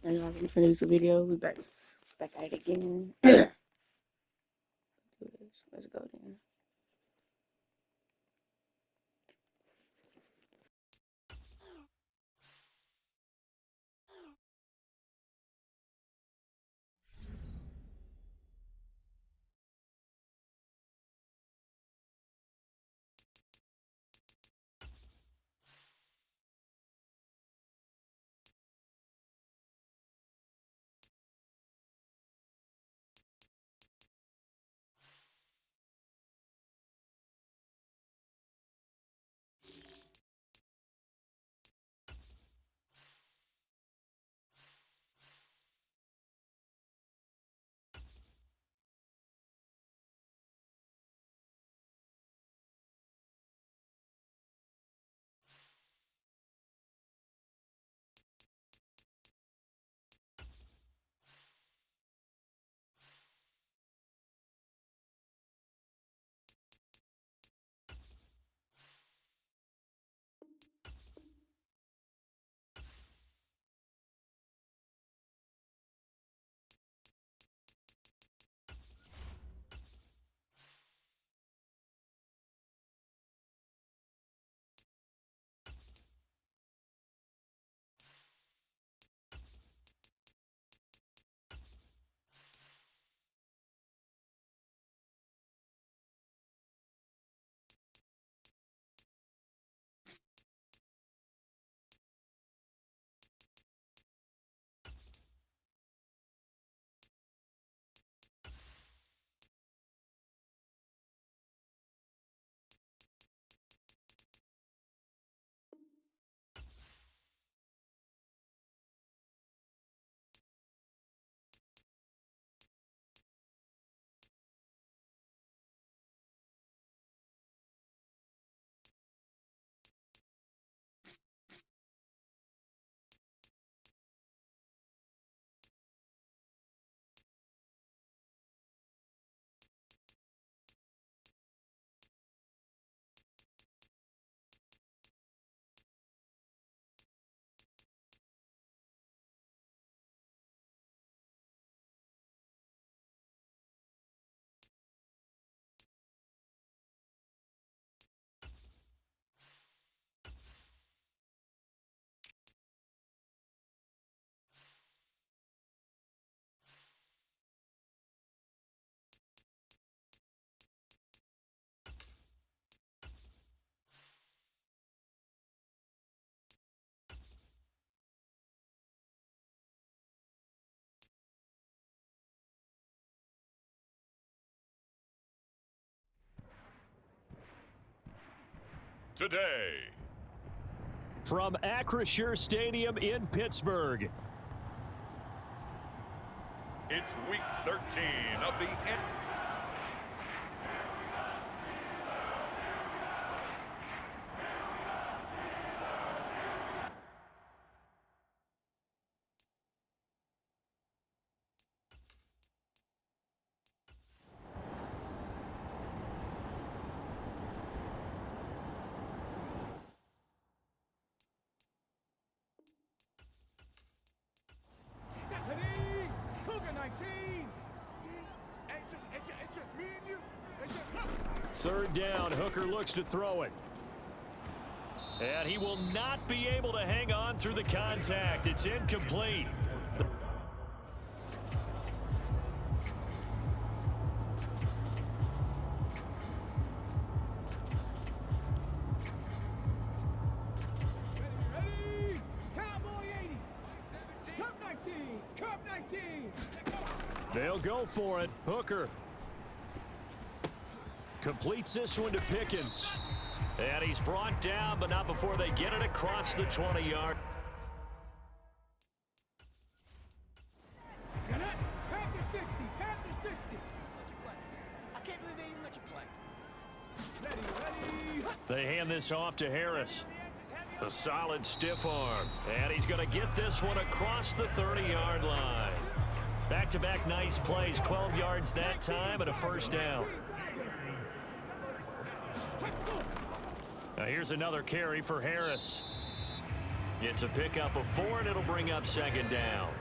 And I'm gonna finish the video. We back at it again. Do this. Let's go then. Today, from Acrisure Stadium in Pittsburgh, it's week 13 of the third down. Hooker looks to throw it. And he will not be able to hang on through the contact. It's incomplete. They'll go for it. Hooker completes this one to Pickens. And he's brought down, but not before they get it across the 20-yard. They hand this off to Harris. A solid stiff arm. And he's going to get this one across the 30-yard line. Back-to-back nice plays, 12 yards that time and a first down. Now here's another carry for Harris. It's a pickup of 4, and it'll bring up second down.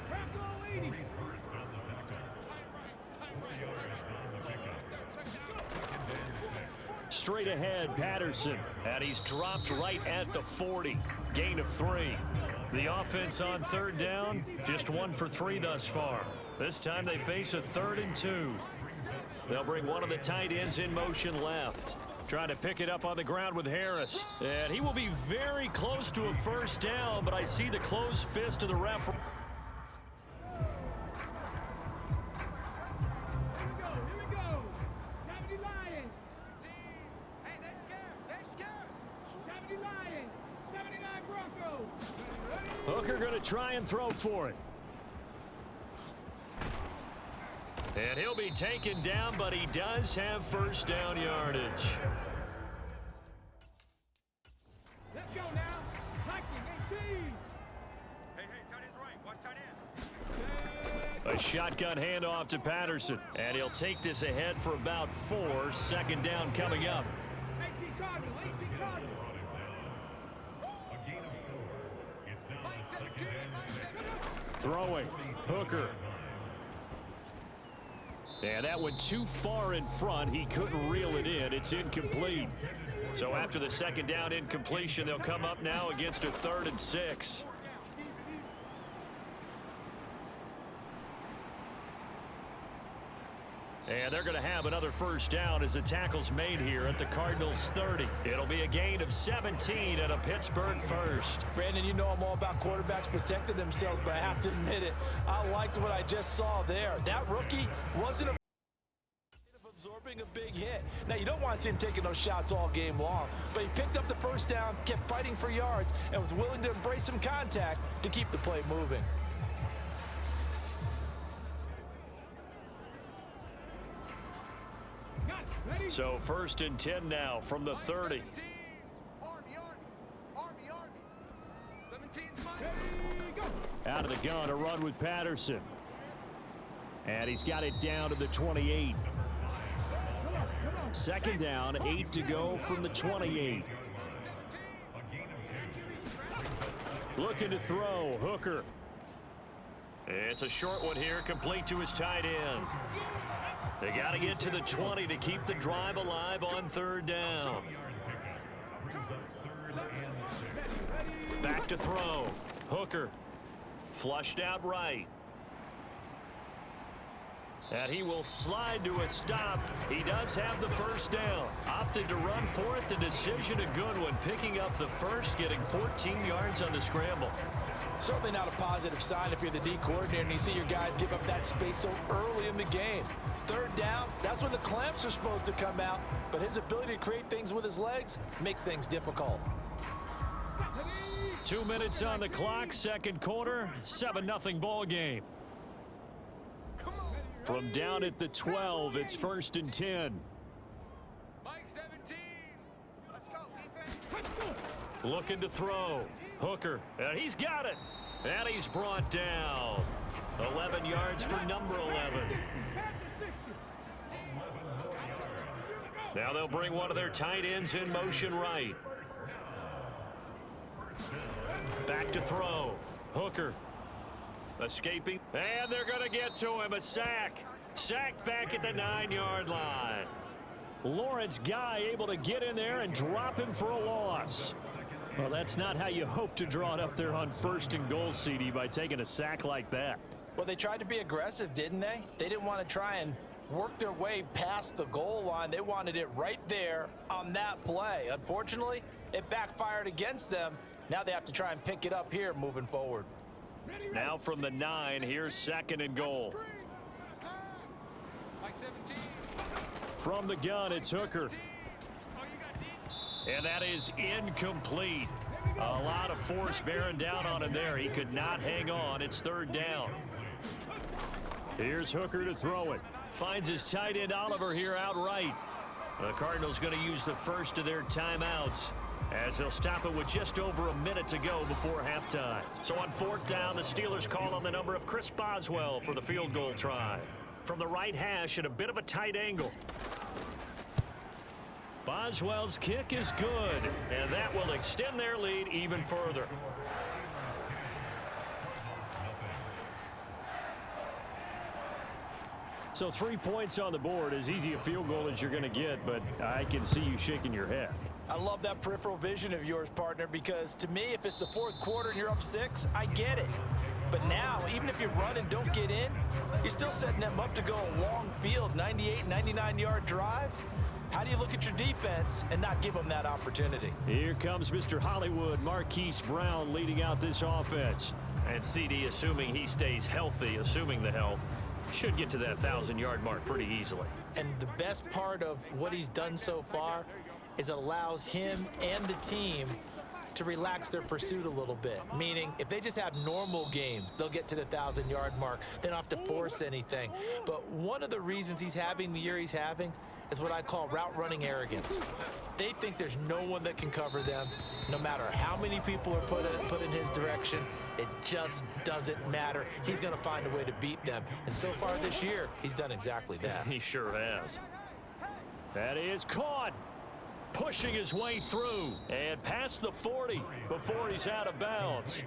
Straight ahead, Patterson. And he's dropped right at the 40. Gain of 3. The offense on third down, just 1 for 3 thus far. This time they face a 3rd and 2. They'll bring one of the tight ends in motion left. Trying to pick it up on the ground with Harris. And he will be very close to a first down, but I see the closed fist of the referee. Hooker going to try and throw for it. And he'll be taken down, but he does have first down yardage. Let's go now. Hey, tight end's right. Watch tight end. A shotgun handoff to Patterson. And he'll take this ahead for about 4. 2nd down coming up. Throwing. Hooker. And that went too far in front. He couldn't reel it in. It's incomplete. So after the 2nd down incompletion, they'll come up now against a 3rd and 6. And they're going to have another first down as the tackle's made here at the Cardinals' 30. It'll be a gain of 17 and a Pittsburgh first. Brandon, you know I'm all about quarterbacks protecting themselves, but I have to admit it. I liked what I just saw there. That rookie wasn't absorbing a big hit. Now, you don't want to see him taking those shots all game long, but he picked up the first down, kept fighting for yards, and was willing to embrace some contact to keep the play moving. So 1st and 10 now from the 30. Out of the gun, a run with Patterson. And he's got it down to the 28. 2nd down, 8 to go from the 28. Looking to throw, Hooker. It's a short one here, complete to his tight end. They got to get to the 20 to keep the drive alive on 3rd down. Back to throw. Hooker. Flushed out right. And he will slide to a stop. He does have the first down. Opted to run for it. The decision a good one. Picking up the first, getting 14 yards on the scramble. Certainly not a positive sign if you're the D coordinator and you see your guys give up that space so early in the game. 3rd down, that's when the clamps are supposed to come out, but his ability to create things with his legs makes things difficult. 2 minutes on the clock, 2nd quarter, 7-0 ball game. From down at the 12, it's 1st and 10. Mike 17. Let's go, defense. Looking to throw. Hooker, and he's got it. And he's brought down. 11 yards for number 11. Now they'll bring one of their tight ends in motion right. Back to throw. Hooker. Escaping. And they're going to get to him. A sack. Sacked back at the 9-yard line. Lawrence Guy able to get in there and drop him for a loss. Well, that's not how you hope to draw it up there on 1st and goal, CD, by taking a sack like that. Well, they tried to be aggressive, didn't they? They didn't want to try and work their way past the goal line. They wanted it right there on that play. Unfortunately, it backfired against them. Now they have to try and pick it up here moving forward. Now from the 9, here's 2nd and goal. Mike 17. From the gun, it's Hooker. And that is incomplete. A lot of force bearing down on him there. He could not hang on. It's 3rd down. Here's Hooker to throw it. Finds his tight end Oliver here outright. The Cardinals going to use the first of their timeouts as they'll stop it with just over a minute to go before halftime. So on 4th down, the Steelers call on the number of Chris Boswell for the field goal try. From the right hash at a bit of a tight angle. Boswell's kick is good, and that will extend their lead even further. So 3 points on the board, as easy a field goal as you're going to get, but I can see you shaking your head. I love that peripheral vision of yours, partner, because to me, if it's the fourth quarter and you're up 6, I get it. But now, even if you run and don't get in, you're still setting them up to go a long field, 98, 99-yard drive. How do you look at your defense and not give them that opportunity? Here comes Mr. Hollywood, Marquise Brown, leading out this offense. And CD, assuming he stays healthy, assuming the health, should get to that 1,000-yard mark pretty easily. And the best part of what he's done so far is allows him and the team to relax their pursuit a little bit. Meaning, if they just have normal games, they'll get to the 1,000-yard mark. They don't have to force anything. But one of the reasons he's having the year he's having is what I call route running arrogance. They think there's no one that can cover them, no matter how many people are put in his direction. It just doesn't matter. He's going to find a way to beat them. And so far this year, he's done exactly that. He sure has. That is caught. Pushing his way through and past the 40 before he's out of bounds.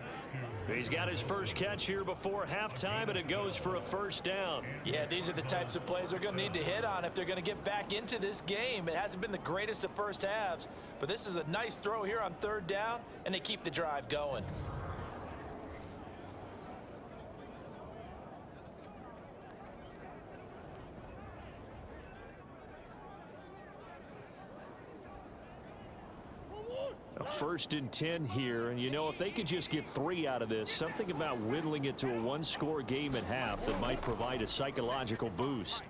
He's got his first catch here before halftime, and it goes for a first down. Yeah, these are the types of plays they're going to need to hit on if they're going to get back into this game. It hasn't been the greatest of first halves, but this is a nice throw here on third down, and they keep the drive going. A 1st and 10 here, and you know, if they could just get 3 out of this, something about whittling it to a one-score game at half that might provide a psychological boost.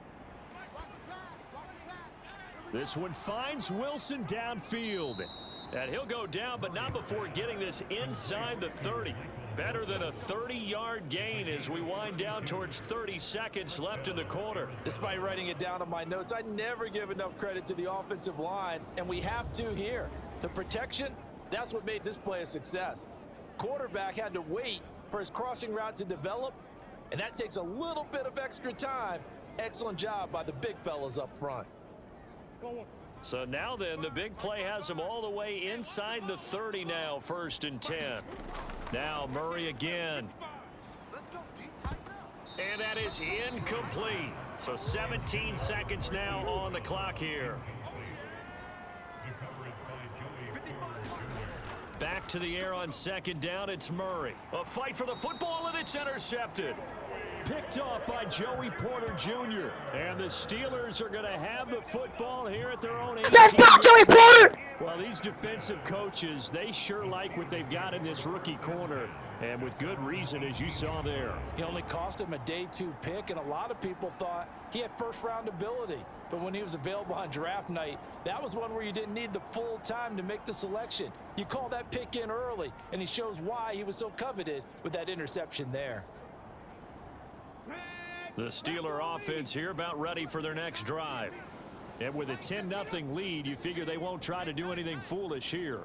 This one finds Wilson downfield, and he'll go down, but not before getting this inside the 30. Better than a 30-yard gain as we wind down towards 30 seconds left in the quarter. Despite writing it down on my notes, I never give enough credit to the offensive line, and we have to here. The protection, that's what made this play a success. Quarterback had to wait for his crossing route to develop, and that takes a little bit of extra time. Excellent job by the big fellas up front. So now then, the big play has him all the way inside the 30 now, 1st and 10. Now Murray again. And that is incomplete. So 17 seconds now on the clock here. Back to the air on 2nd down, it's Murray. A fight for the football, and it's intercepted. Picked off by Joey Porter Jr. And the Steelers are going to have the football here at their own 18. That's not Joey Porter! Well, these defensive coaches, they sure like what they've got in this rookie corner. And with good reason, as you saw there. He only cost him a day 2 pick, and a lot of people thought he had first-round ability. But when he was available on draft night, that was one where you didn't need the full time to make the selection. You call that pick in early, and he shows why he was so coveted with that interception there. The Steeler offense here about ready for their next drive. And with a 10-0 lead, you figure they won't try to do anything foolish here.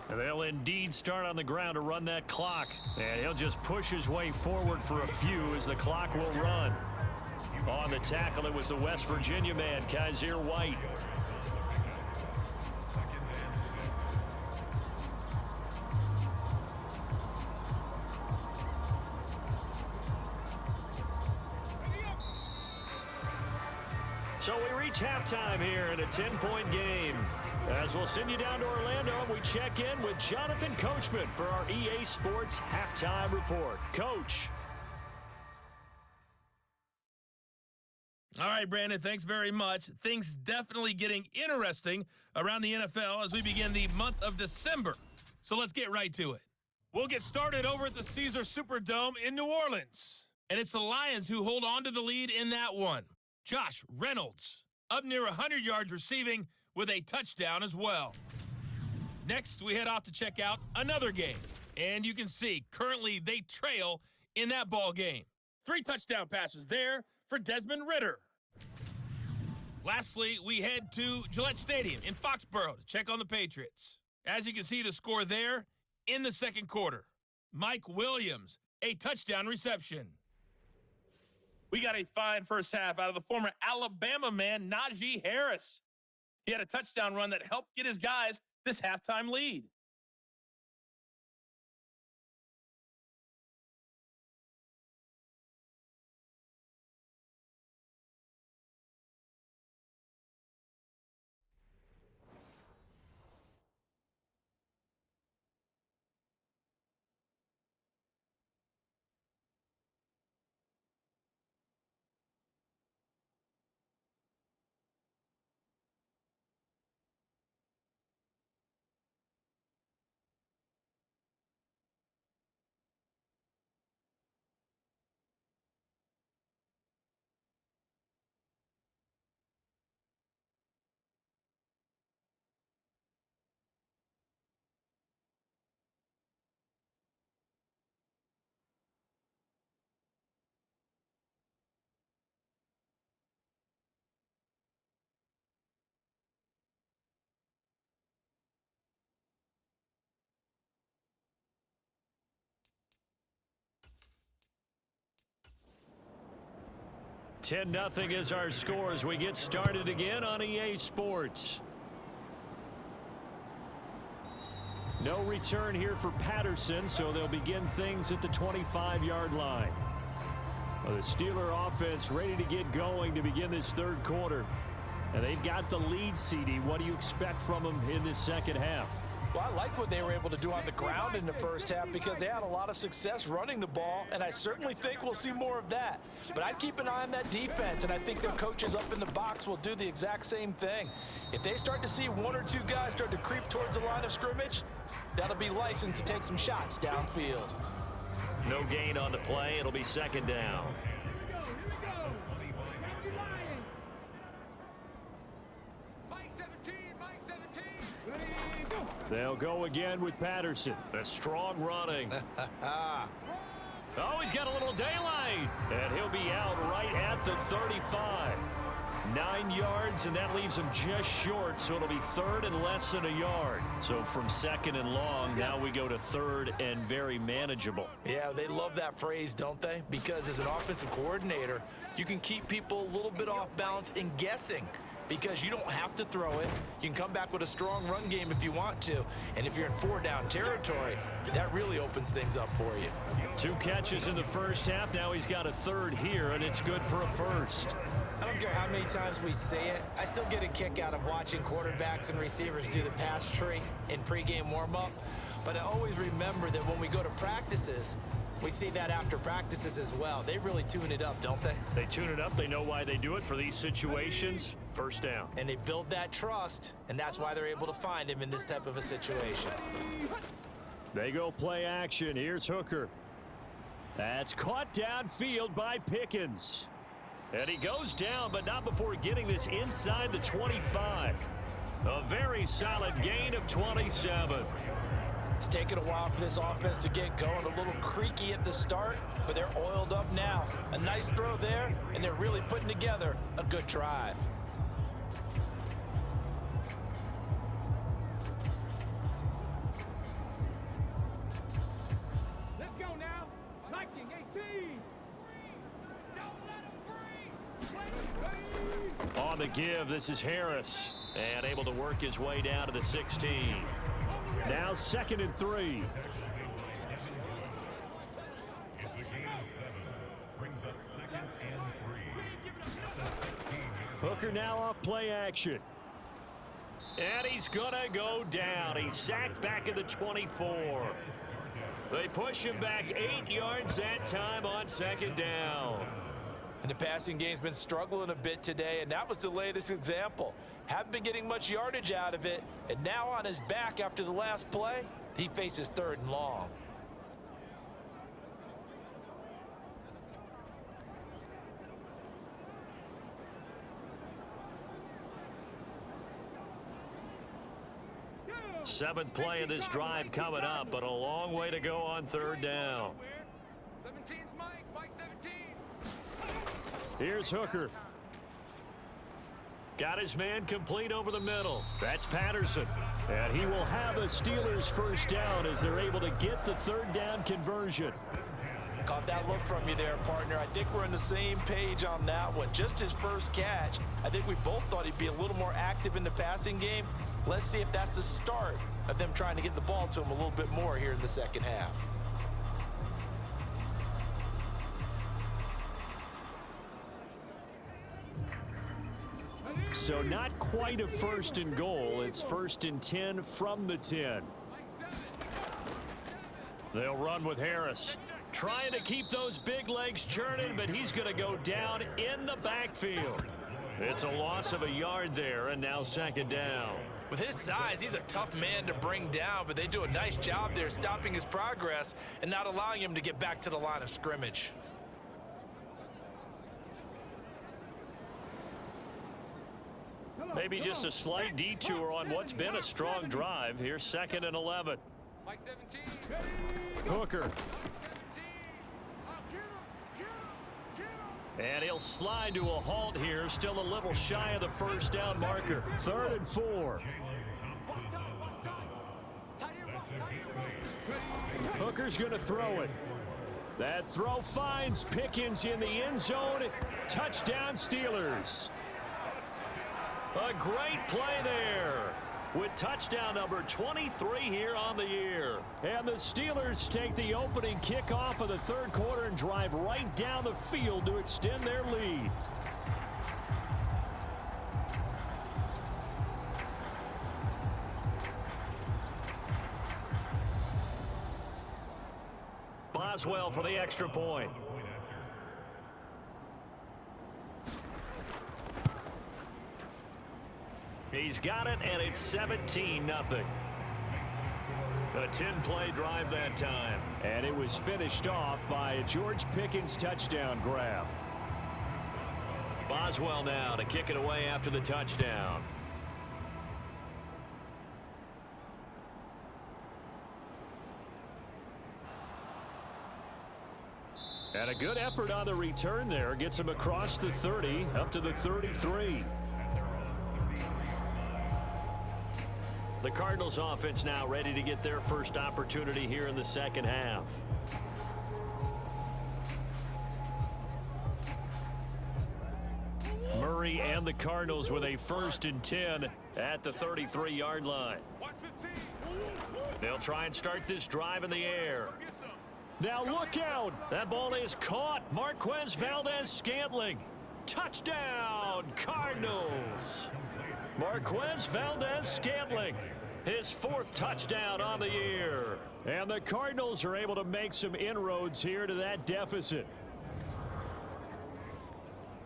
And they'll indeed start on the ground to run that clock. And he'll just push his way forward for a few as the clock will run. On the tackle, it was the West Virginia man, Kaiser White. So we reach halftime here in a 10-point game. As we'll send you down to Orlando, and we check in with Jonathan Coachman for our EA Sports Halftime Report. Coach. All right, Brandon, thanks very much. Things definitely getting interesting around the NFL as we begin the month of December. So let's get right to it. We'll get started over at the Caesar Superdome in New Orleans. And it's the Lions who hold on to the lead in that one. Josh Reynolds up near 100 yards receiving with a touchdown as well. Next, we head off to check out another game. And you can see, currently they trail in that ball game. 3 touchdown passes there for Desmond Ridder. Lastly, we head to Gillette Stadium in Foxborough to check on the Patriots. As you can see, the score there in the second quarter. Mike Williams, a touchdown reception. We got a fine first half out of the former Alabama man, Najee Harris. He had a touchdown run that helped get his guys this halftime lead. 10-0 is our score as we get started again on EA Sports. No return here for Patterson, so they'll begin things at the 25-yard line. Well, the Steeler offense ready to get going to begin this third quarter. And they've got the lead, CD. What do you expect from them in this second half? Well, I like what they were able to do on the ground in the first half because they had a lot of success running the ball, and I certainly think we'll see more of that. But I'd keep an eye on that defense, and I think their coaches up in the box will do the exact same thing. If they start to see one or two guys start to creep towards the line of scrimmage, that'll be licensed to take some shots downfield. No gain on the play. It'll be second down. They'll go again with Patterson. The strong running. Oh, he's got a little daylight. And he'll be out right at the 35. 9 yards, and that leaves him just short, so it'll be third and less than a yard. So from second and long, now we go to third and very manageable. Yeah, they love that phrase, don't they? Because as an offensive coordinator, you can keep people a little bit off balance and guessing. Because you don't have to throw it. You can come back with a strong run game if you want to. And if you're in 4-down territory, that really opens things up for you. 2 catches in the first half. Now he's got a third here, and it's good for a first. I don't care how many times we say it. I still get a kick out of watching quarterbacks and receivers do the pass tree in pregame warm-up. But I always remember that when we go to practices, we see that after practices as well. They really tune it up, don't they? They tune it up. They know why they do it for these situations. First down. And they build that trust, and that's why they're able to find him in this type of a situation. They go play action. Here's Hooker. That's caught downfield by Pickens. And he goes down, but not before getting this inside the 25. A very solid gain of 27. It's taken a while for this offense to get going. A little creaky at the start, but they're oiled up now. A nice throw there, and they're really putting together a good drive. Let's go now. Liking 18. Don't let him free. On the give, this is Harris. And able to work his way down to the 16. Now 2nd and 3. Hooker now off play action. And he's gonna go down. He's sacked back at the 24. They push him back 8 yards that time on 2nd down. And the passing game's been struggling a bit today, and that was the latest example. Haven't been getting much yardage out of it, and now on his back after the last play, he faces 3rd and long. Seventh play of this drive coming up, but a long way to go on 3rd down. 17's Mike. Mike 17. Here's Hooker. Got his man complete over the middle. That's Patterson. And he will have a Steelers first down as they're able to get the 3rd down conversion. Caught that look from you there, partner. I think we're on the same page on that one. Just his first catch. I think we both thought he'd be a little more active in the passing game. Let's see if that's the start of them trying to get the ball to him a little bit more here in the second half. So not quite a 1st and goal. It's 1st and 10 from the 10. They'll run with Harris. Trying to keep those big legs churning, but he's going to go down in the backfield. It's a loss of a yard there, and now 2nd down. With his size, he's a tough man to bring down, but they do a nice job there stopping his progress and not allowing him to get back to the line of scrimmage. Maybe just a slight detour on what's been a strong drive. Here's 2nd and 11. Mike 17. Hooker. 17. Oh, get him. Get him. Get him. And he'll slide to a halt here. Still a little shy of the first down marker. 3rd and 4. Hooker's going to throw it. That throw finds Pickens in the end zone. Touchdown Steelers. A great play there with touchdown number 23 here on the year. And the Steelers take the opening kickoff of the third quarter and drive right down the field to extend their lead. Boswell for the extra point. He's got it, and it's 17-0. A 10-play drive that time. And it was finished off by a George Pickens touchdown grab. Boswell now to kick it away after the touchdown. And a good effort on the return there. Gets him across the 30, up to the 33. The Cardinals offense now ready to get their first opportunity here in the second half. Murray and the Cardinals with a 1st and 10 at the 33-yard line. They'll try and start this drive in the air. Now look out. That ball is caught. Marquez Valdez-Scantling. Touchdown, Cardinals. Marquez Valdez-Scantling, his 4th touchdown on the year. And the Cardinals are able to make some inroads here to that deficit.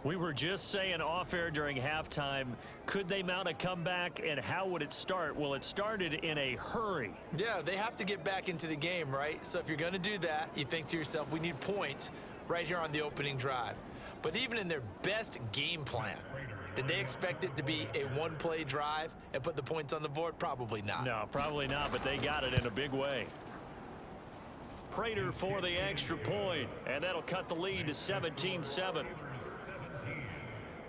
We were just saying off-air during halftime, could they mount a comeback, and how would it start? Well, it started in a hurry. Yeah, they have to get back into the game, right? So if you're going to do that, you think to yourself, we need points right here on the opening drive. But even in their best game plan, did they expect it to be a one-play drive and put the points on the board? Probably not. No, probably not, but they got it in a big way. Prater for the extra point, and that'll cut the lead to 17-7.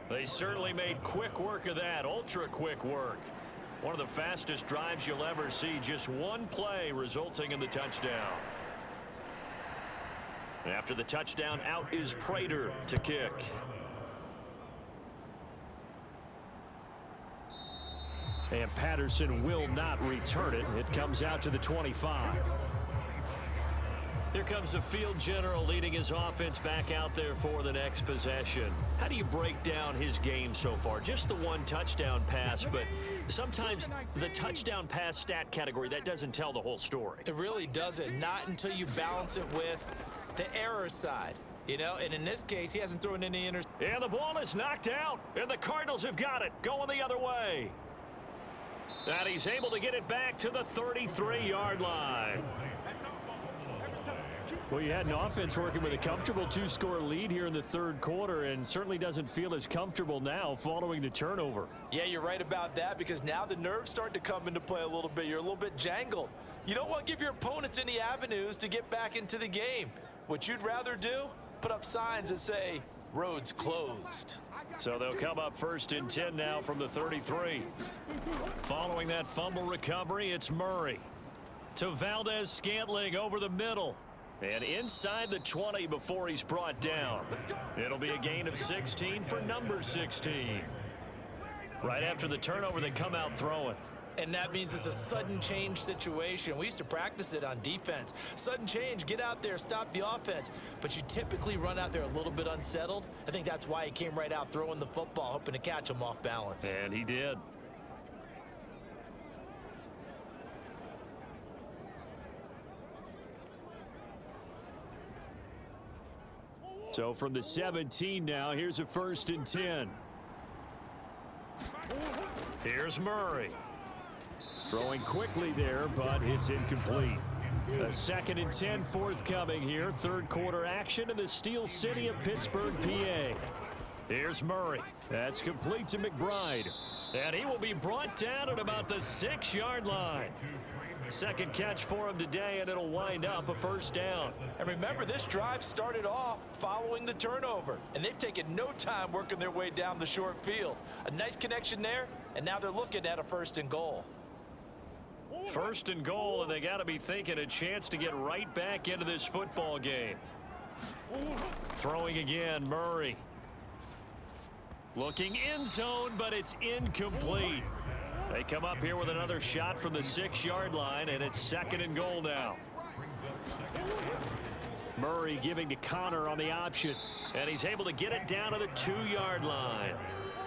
They certainly made quick work of that, ultra-quick work. One of the fastest drives you'll ever see, just one play resulting in the touchdown. And after the touchdown, out is Prater to kick. And Patterson will not return it. It comes out to the 25. Here comes the field general leading his offense back out there for the next possession. How do you break down his game so far? Just the one touchdown pass, but sometimes the touchdown pass stat category, that doesn't tell the whole story. It really doesn't, not until you balance it with the error side. You know, and in this case, he hasn't thrown any interceptions. And the ball is knocked out, and the Cardinals have got it, going the other way. And he's able to get it back to the 33-yard line. Well, you had an offense working with a comfortable 2-score lead here in the third quarter, and certainly doesn't feel as comfortable now following the turnover. Yeah, you're right about that, because now the nerves start to come into play a little bit. You're a little bit jangled. You don't want to give your opponents any avenues to get back into the game. What you'd rather do, put up signs that say, roads closed. So they'll come up 1st and 10 now from the 33. Following that fumble recovery, it's Murray to Valdez-Scantling over the middle. And inside the 20 before he's brought down. It'll be a gain of 16 for number 16. Right after the turnover, they come out throwing. And that means it's a sudden change situation. We used to practice it on defense. Sudden change, get out there, stop the offense. But you typically run out there a little bit unsettled. I think that's why he came right out throwing the football, hoping to catch him off balance. And he did. So from the 17 now, here's a 1st and 10. Here's Murray. Throwing quickly there, but it's incomplete. A 2nd and 10 forthcoming here. Third quarter action in the Steel City of Pittsburgh, PA. Here's Murray. That's complete to McBride. And he will be brought down at about the 6-yard line. Second catch for him today, and it'll wind up a 1st down. And remember, this drive started off following the turnover, and they've taken no time working their way down the short field. A nice connection there, and now they're looking at a 1st and goal. 1st and goal, and they got to be thinking a chance to get right back into this football game. Throwing again, Murray. Looking end zone, but it's incomplete. They come up here with another shot from the 6-yard line, and it's 2nd and goal now. Murray giving to Connor on the option, and he's able to get it down to the 2-yard line.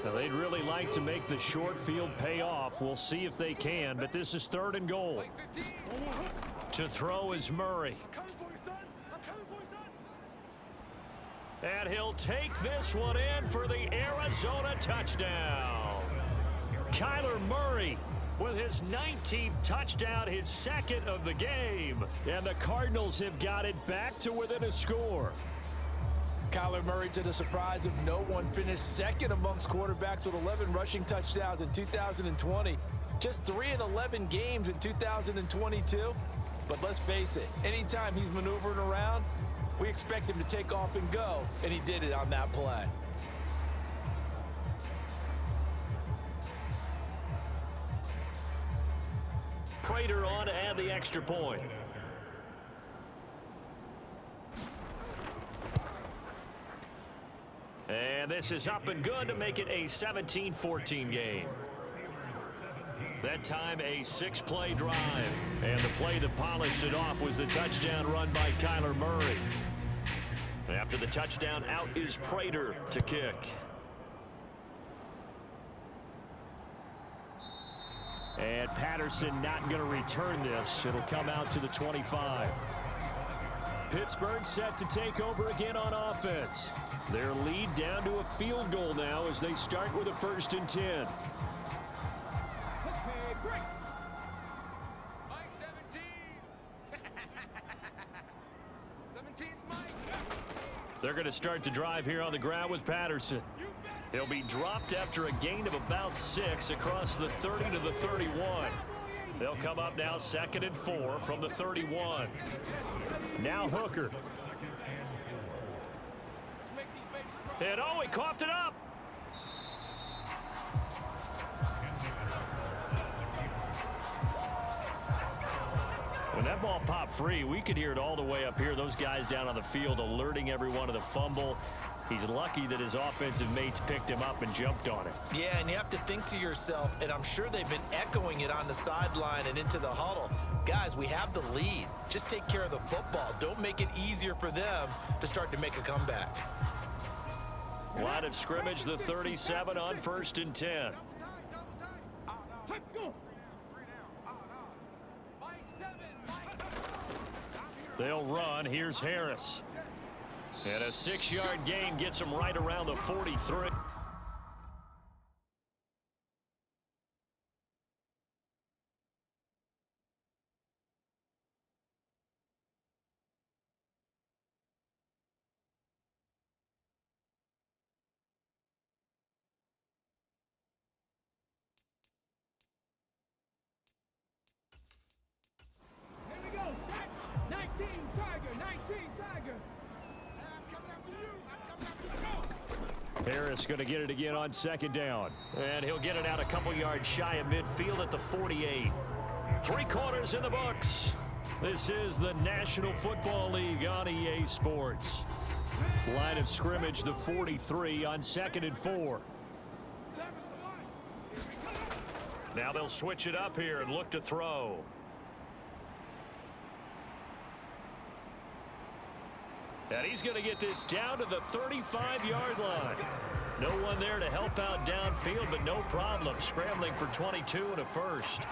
Now, they'd really like to make the short field pay off. We'll see if they can, but this is 3rd and goal. To throw is Murray. And he'll take this one in for the Arizona touchdown. Kyler Murray with his 19th touchdown, his 2nd of the game. And the Cardinals have got it back to within a score. Kyler Murray, to the surprise of no one, finished 2nd amongst quarterbacks with 11 rushing touchdowns in 2020. Just 3 in 11 games in 2022. But let's face it, anytime he's maneuvering around, we expect him to take off and go, and he did it on that play. Prater on to add the extra point. And this is up and good to make it a 17-14 game. That time a 6-play drive. And the play that polished it off was the touchdown run by Kyler Murray. After the touchdown, out is Prater to kick. And Patterson not going to return this. It'll come out to the 25. Pittsburgh set to take over again on offense. Their lead down to a field goal now as they start with a 1st and 10. Mike 17. 17's Mike. They're going to start the drive here on the ground with Patterson. He'll be dropped after a gain of about 6 across the 30 to the 31. They'll come up now 2nd and 4 from the 31. Now Hooker. And oh, he coughed it up. When that ball popped free, we could hear it all the way up here. Those guys down on the field alerting everyone of the fumble. He's lucky that his offensive mates picked him up and jumped on it. Yeah, and you have to think to yourself, and I'm sure they've been echoing it on the sideline and into the huddle. Guys, we have the lead. Just take care of the football. Don't make it easier for them to start to make a comeback. Line of scrimmage, the 37 on 1st and 10. They'll run. Here's Harris. And a 6-yard gain gets him right around the 43. Here we go. 19 Tiger. 19 Tiger. Harris going to get it again on 2nd down. And he'll get it out a couple yards shy of midfield at the 48. 3 quarters in the books. This is the National Football League on EA Sports. Line of scrimmage, the 43 on 2nd and 4. Now they'll switch it up here and look to throw. And he's going to get this down to the 35-yard line. No one there to help out downfield, but no problem. Scrambling for 22 and a 1st.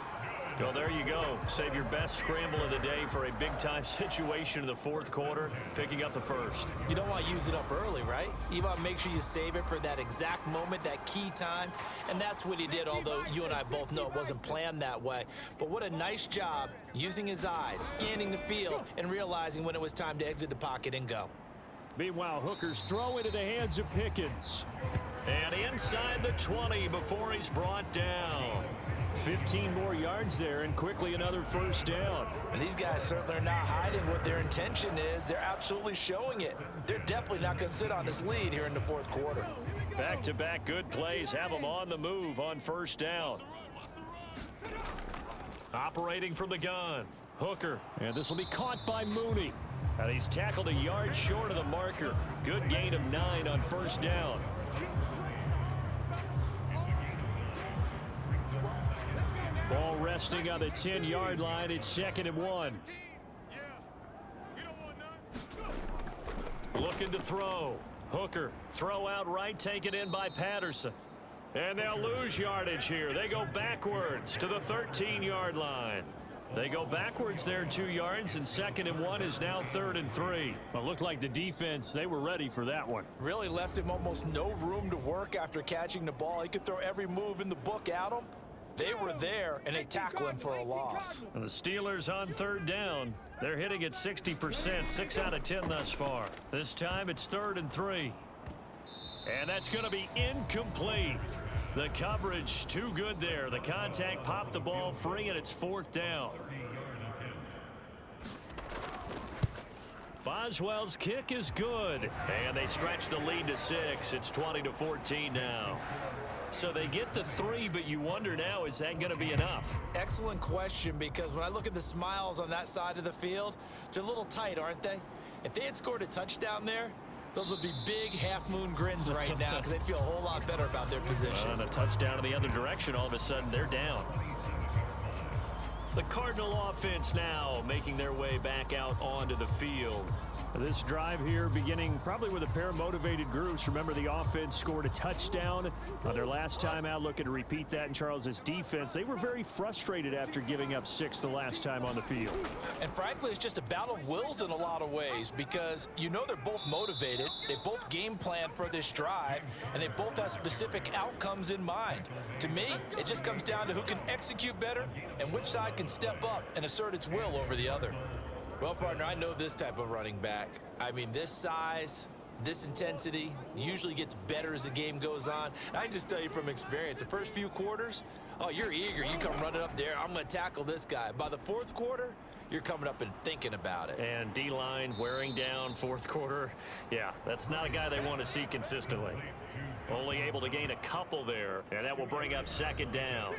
Well, there you go. Save your best scramble of the day for a big-time situation in the 4th quarter, picking up the 1st. You don't want to use it up early, right? You want to make sure you save it for that exact moment, that key time. And that's what he did, although you and I both know it wasn't planned that way. But what a nice job using his eyes, scanning the field, and realizing when it was time to exit the pocket and go. Meanwhile, Hooker's throw into the hands of Pickens. And inside the 20 before he's brought down. 15 more yards there, and quickly another 1st down. And these guys certainly are not hiding what their intention is. They're absolutely showing it. They're definitely not going to sit on this lead here in the 4th quarter. Back-to-back good plays have them on the move on 1st down. Operating from the gun. Hooker. And this will be caught by Mooney. And he's tackled a yard short of the marker. Good gain of 9 on first down. Ball resting on the 10-yard line. It's 2nd and 1. Looking to throw. Hooker, throw out right, taken in by Patterson. And they'll lose yardage here. They go backwards to the 13-yard line. They go backwards there 2 yards, and 2nd and 1 is now 3rd and 3. Well, it looked like the defense, they were ready for that one. Really left him almost no room to work after catching the ball. He could throw every move in the book at him. They were there, and they tackle him for a loss. And the Steelers on 3rd down. They're hitting at 60%, 6 out of 10 thus far. This time it's 3rd and 3. And that's going to be incomplete. The coverage too good there. The contact popped the ball free, and it's 4th down. Boswell's kick is good. And they stretch the lead to 6. It's 20-14 now. So they get the 3, but you wonder now, is that going to be enough? Excellent question, because when I look at the smiles on that side of the field, they're a little tight, aren't they? If they had scored a touchdown there, those would be big half-moon grins right now because they'd feel a whole lot better about their position. On a touchdown in the other direction, all of a sudden they're down. The Cardinal offense now making their way back out onto the field. This drive here beginning probably with a pair of motivated groups. Remember, the offense scored a touchdown on their last time out. Looking to repeat that in Charles's defense. They were very frustrated after giving up 6 the last time on the field. And frankly, it's just a battle of wills in a lot of ways, because you know they're both motivated. They both game plan for this drive, and they both have specific outcomes in mind. To me, it just comes down to who can execute better and which side can step up and assert its will over the other. Well, partner, I know this type of running back. I mean, this size, this intensity usually gets better as the game goes on. And I can just tell you from experience, the first few quarters, oh, you're eager. You come running up there, I'm going to tackle this guy. By the 4th quarter, you're coming up and thinking about it. And D-line wearing down 4th quarter. Yeah, that's not a guy they want to see consistently. Only able to gain a couple there, and that will bring up 2nd down.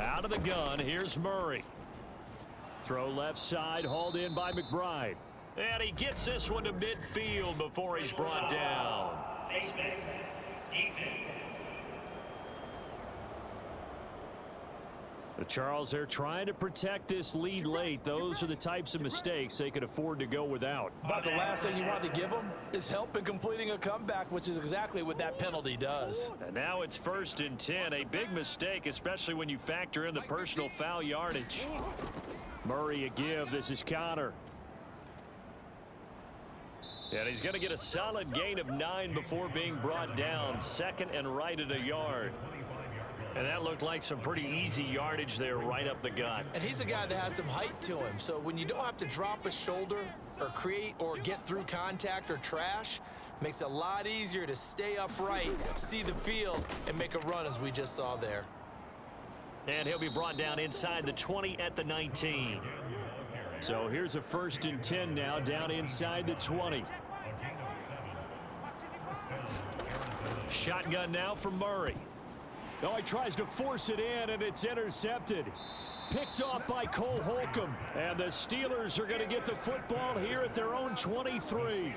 Out of the gun, here's Murray. Throw left side, hauled in by McBride. And he gets this one to midfield before he's brought down. The Charles, they're trying to protect this lead late. Those are the types of mistakes they could afford to go without. But the last thing you want to give them is help in completing a comeback, which is exactly what that penalty does. And now it's 1st and 10. A big mistake, especially when you factor in the personal foul yardage. Murray a give. This is Connor. And he's going to get a solid gain of 9 before being brought down. 2nd and right at a yard. And that looked like some pretty easy yardage there right up the gut. And he's a guy that has some height to him. So when you don't have to drop a shoulder or create or get through contact or trash, makes it a lot easier to stay upright, see the field, and make a run as we just saw there. And he'll be brought down inside the 20 at the 19. So here's a 1st and 10 now, down inside the 20. Shotgun now from Murray. Oh, he tries to force it in, and it's intercepted. Picked off by Cole Holcomb. And the Steelers are going to get the football here at their own 23.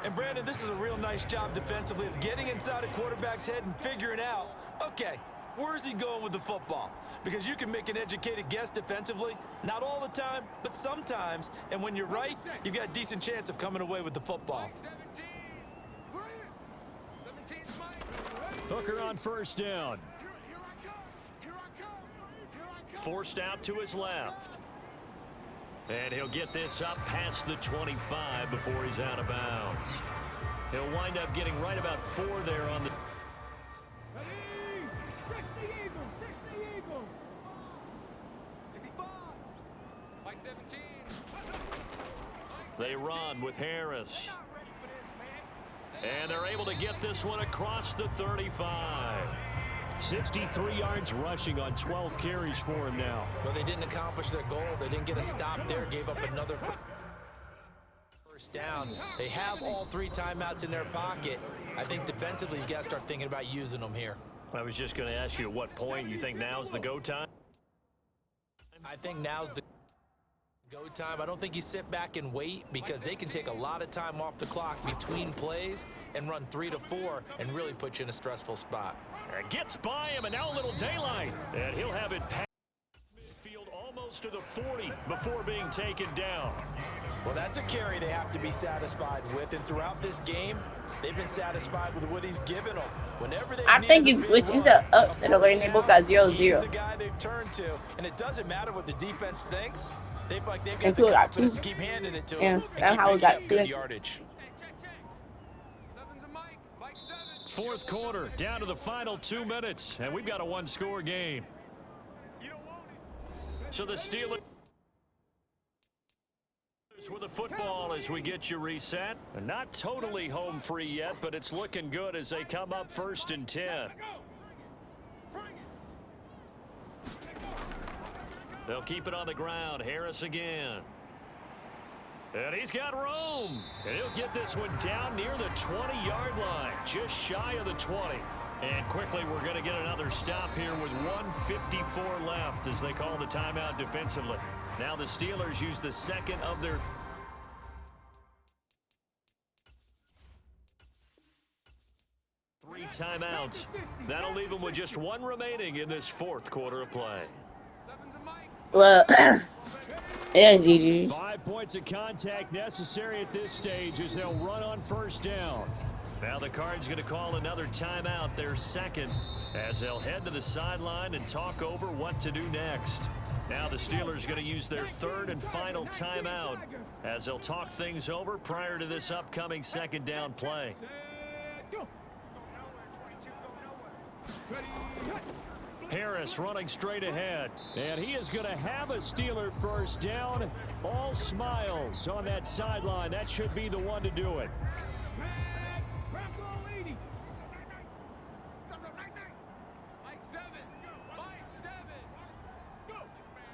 And Brandon, this is a real nice job defensively of getting inside a quarterback's head and figuring out, okay, where's he going with the football? Because you can make an educated guess defensively, not all the time, but sometimes. And when you're right, you've got a decent chance of coming away with the football. Hooker on 1st down. Forced out to his left. And he'll get this up past the 25 before he's out of bounds. He'll wind up getting right about 4 there on the... They run with Harris. And they're able to get this one across the 35. 63 yards rushing on 12 carries for him now. Well, they didn't accomplish their goal. They didn't get a stop there, gave up another first down. They have all 3 timeouts in their pocket. I think defensively, you got to start thinking about using them here. I was just going to ask you at what point you think now's the go time? I think now's the go time. I don't think you sit back and wait because they can take a lot of time off the clock between plays and run 3 to 4 and really put you in a stressful spot. Gets by him, and now a little daylight. And he'll have it past midfield almost to the 40 before being taken down. Well, that's a carry they have to be satisfied with, and throughout this game, they've been satisfied with what he's given them. Whenever they I think he's glitched. He's an upset over, and they both got 0-0. He's the guy they've turned to, and it doesn't matter what the defense thinks. They've got And the two got confidence two. to keep handing it to him Yes, and that's keep how we picking got up two. good yardage. Seven's a Mike. Mike 7. Fourth quarter, down to the final 2 minutes, and we've got a one-score game. So the Steelers with the football as we get you reset. Not totally home free yet, but it's looking good as they come up 1st and 10. They'll keep it on the ground. Harris again. And he's got room. And he'll get this one down near the 20-yard line, just shy of the 20. And quickly, we're going to get another stop here with 1:54 left as they call the timeout defensively. Now the Steelers use the second of their 3 timeouts. That'll leave them with just 1 remaining in this 4th quarter of play. Seven's a Mike. Well, yeah, GG. 5 points of contact necessary at this stage as they'll run on 1st down. Now the Cards going to call another timeout, their second, as they'll head to the sideline and talk over what to do next. Now the Steelers going to use their 3rd and final timeout as they'll talk things over prior to this upcoming 2nd down play. Harris running straight ahead, and he is going to have a Steeler 1st down. All smiles on that sideline. That should be the one to do it. Mike 7. Mike 7.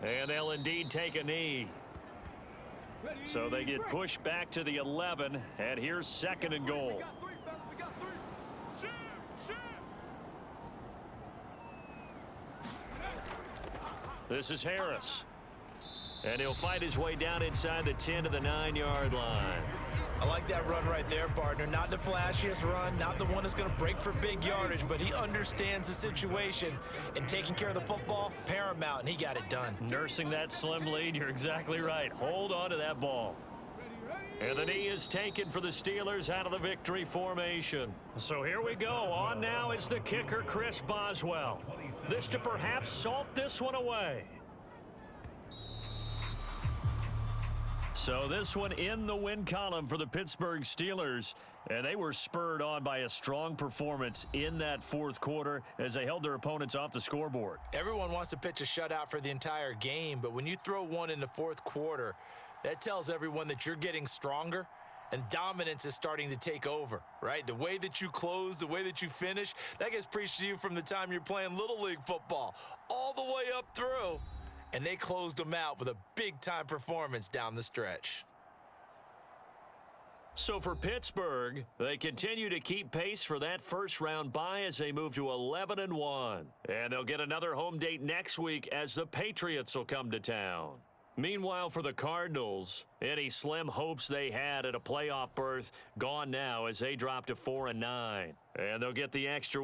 And they'll indeed take a knee. So they get pushed back to the 11, and here's 2nd and goal. We got 3. Shoot. This is Harris. And he'll fight his way down inside the 10 to the 9-yard line. I like that run right there, partner. Not the flashiest run, not the one that's going to break for big yardage, but he understands the situation, and taking care of the football, paramount, and he got it done. Nursing that slim lead, you're exactly right. Hold on to that ball. And the knee is taken for the Steelers out of the victory formation. So here we go. On now is the kicker, Chris Boswell. This to perhaps salt this one away. So this one in the win column for the Pittsburgh Steelers. And they were spurred on by a strong performance in that 4th quarter as they held their opponents off the scoreboard. Everyone wants to pitch a shutout for the entire game, but when you throw one in the 4th quarter, that tells everyone that you're getting stronger and dominance is starting to take over, right? The way that you close, the way that you finish, that gets preached to you from the time you're playing Little League football all the way up through. And they closed them out with a big-time performance down the stretch. So for Pittsburgh, they continue to keep pace for that 1st-round bye as they move to 11-1. And they'll get another home date next week as the Patriots will come to town. Meanwhile, for the Cardinals, any slim hopes they had at a playoff berth gone now as they drop to 4-9. And they'll get the extra